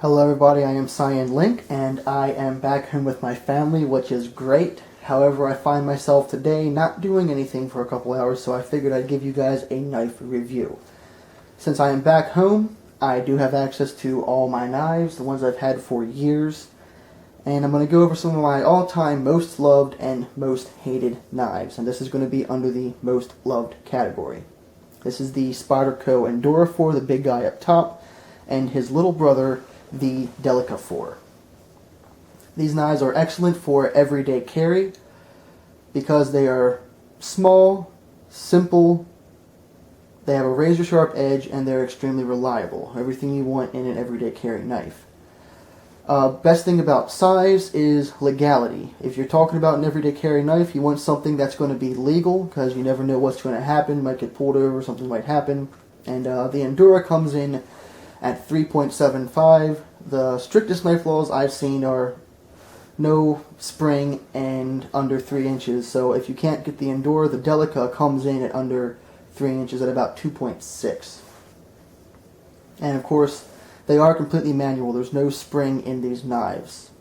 Hello everybody, I am Cyan Link, and I am back home with my family, which is great. However, I find myself today not doing anything for a couple hours, so I figured I'd give you guys a knife review. Since I am back home, I do have access to all my knives, the ones I've had for years, and I'm going to go over some of my all-time most loved and most hated knives, and this is going to be under the most loved category. This is the Spyderco Endura 4, the big guy up top, and his little brother, the Delica 4. These knives are excellent for everyday carry because they are small, simple, they have a razor sharp edge, and they're extremely reliable. Everything you want in an everyday carry knife. Best thing about size is legality. If you're talking about an everyday carry knife, you want something that's going to be legal because you never know what's going to happen. You might get pulled over, something might happen. And the Endura comes in at 3.75. The strictest knife laws I've seen are no spring and under 3 inches. So if you can't get the Endura, the Delica comes in at under 3 inches at about 2.6. And of course, they are completely manual. There's no spring in these knives.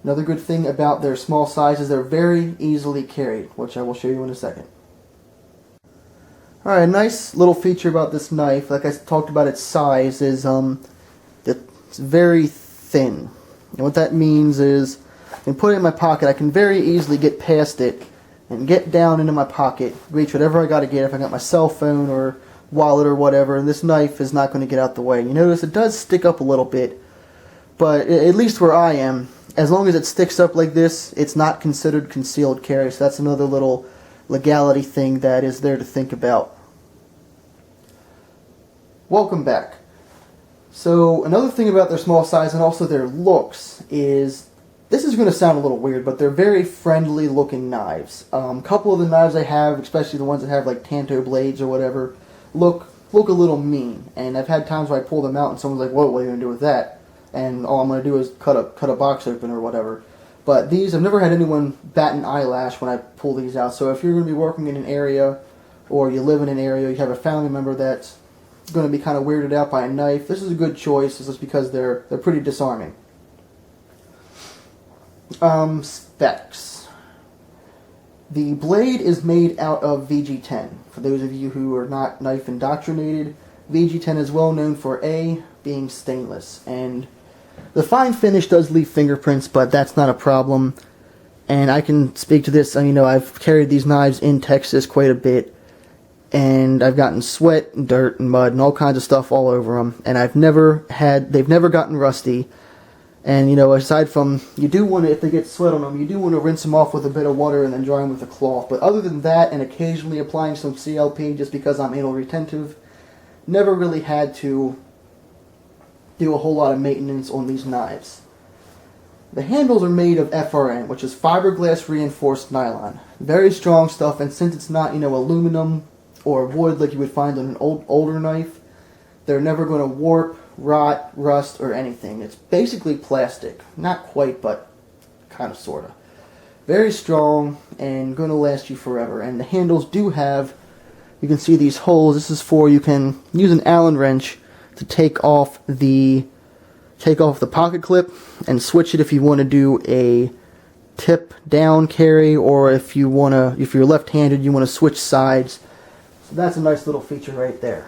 Another good thing about their small size is they're very easily carried, which I will show you in a second. Alright, a nice little feature about this knife, like I talked about its size, is it's very thin. And what that means is, I can put it in my pocket, I can very easily get past it and get down into my pocket, reach whatever I got to get, if I got my cell phone or wallet or whatever, and this knife is not going to get out the way. You notice it does stick up a little bit, but at least where I am, as long as it sticks up like this, it's not considered concealed carry, so that's another little legality thing that is there to think about. Welcome back. So another thing about their small size and also their looks is, this is going to sound a little weird, but they're very friendly looking knives. A couple of the knives I have, especially the ones that have like tanto blades or whatever, look a little mean, and I've had times where I pull them out and someone's like, "Whoa, what are you going to do with that?" And all I'm going to do is cut a box open or whatever. But these, I've never had anyone bat an eyelash when I pull these out. So if you're going to be working in an area, or you live in an area, you have a family member that's going to be kind of weirded out by a knife, this is a good choice. This is because they're pretty disarming. Specs. The blade is made out of VG10. For those of you who are not knife indoctrinated, VG10 is well known for being stainless, and the fine finish does leave fingerprints, but that's not a problem. And I can speak to this. I've carried these knives in Texas quite a bit, and I've gotten sweat and dirt and mud and all kinds of stuff all over them, and they've never gotten rusty. And aside from, you do want to, if they get sweat on them, you do want to rinse them off with a bit of water and then dry them with a cloth. But other than that, and occasionally applying some CLP just because I'm anal retentive, never really had to do a whole lot of maintenance on these knives. The handles are made of FRN, which is fiberglass reinforced nylon. Very strong stuff, and since it's not, aluminum or wood like you would find on an older knife, they're never going to warp, rot, rust, or anything. It's basically plastic. Not quite, but kind of, sort of. Very strong and going to last you forever. And the handles do have, you can see these holes. This is for, you can use an Allen wrench to take off the pocket clip and switch it if you want to do a tip down carry, or if you're left-handed, you want to switch sides. So that's a nice little feature right there.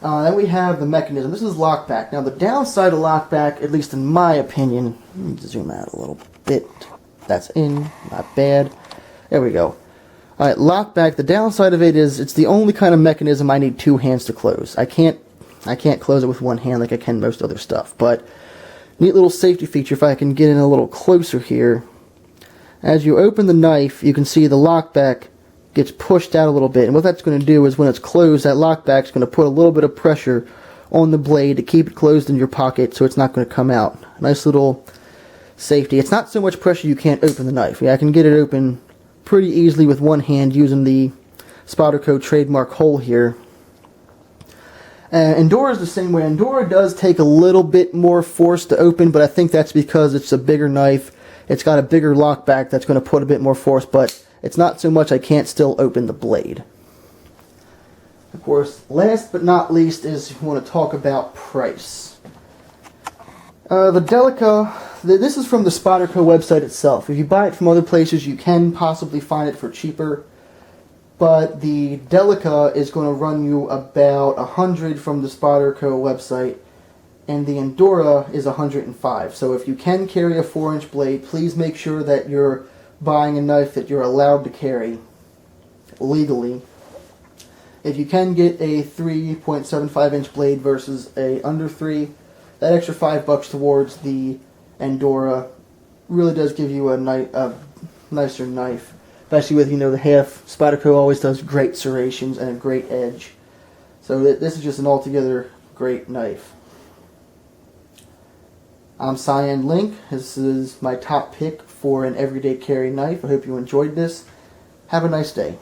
Then we have the mechanism. This is lockback. Now the downside of lockback, at least in my opinion, let me zoom out a little bit. That's in, not bad. There we go. Alright, lockback, the downside of it is it's the only kind of mechanism I need 2 hands to close. I can't close it with one hand like I can most other stuff. But neat little safety feature, if I can get in a little closer here. As you open the knife, you can see the lockback gets pushed out a little bit, and what that's going to do is when it's closed, that lockback's going to put a little bit of pressure on the blade to keep it closed in your pocket so it's not going to come out. Nice little safety. It's not so much pressure you can't open the knife. Yeah, I can get it open pretty easily with one hand using the Spyderco trademark hole here. Endura is the same way. Endura does take a little bit more force to open, but I think that's because it's a bigger knife. It's got a bigger lockback that's going to put a bit more force, but it's not so much I can't still open the blade. Of course, last but not least is you want to talk about price. The Delica, this is from the Spyderco website itself. If you buy it from other places, you can possibly find it for cheaper. But the Delica is going to run you about $100 from the Spyderco website, and the Endura is $105. So if you can carry a 4-inch blade, please make sure that you're buying a knife that you're allowed to carry legally. If you can get a 3.75-inch blade versus a under 3, that extra $5 towards the Endura really does give you a nicer knife. Especially with, the half. Spyderco always does great serrations and a great edge. So this is just an altogether great knife. I'm Cyan Link. This is my top pick for an everyday carry knife. I hope you enjoyed this. Have a nice day.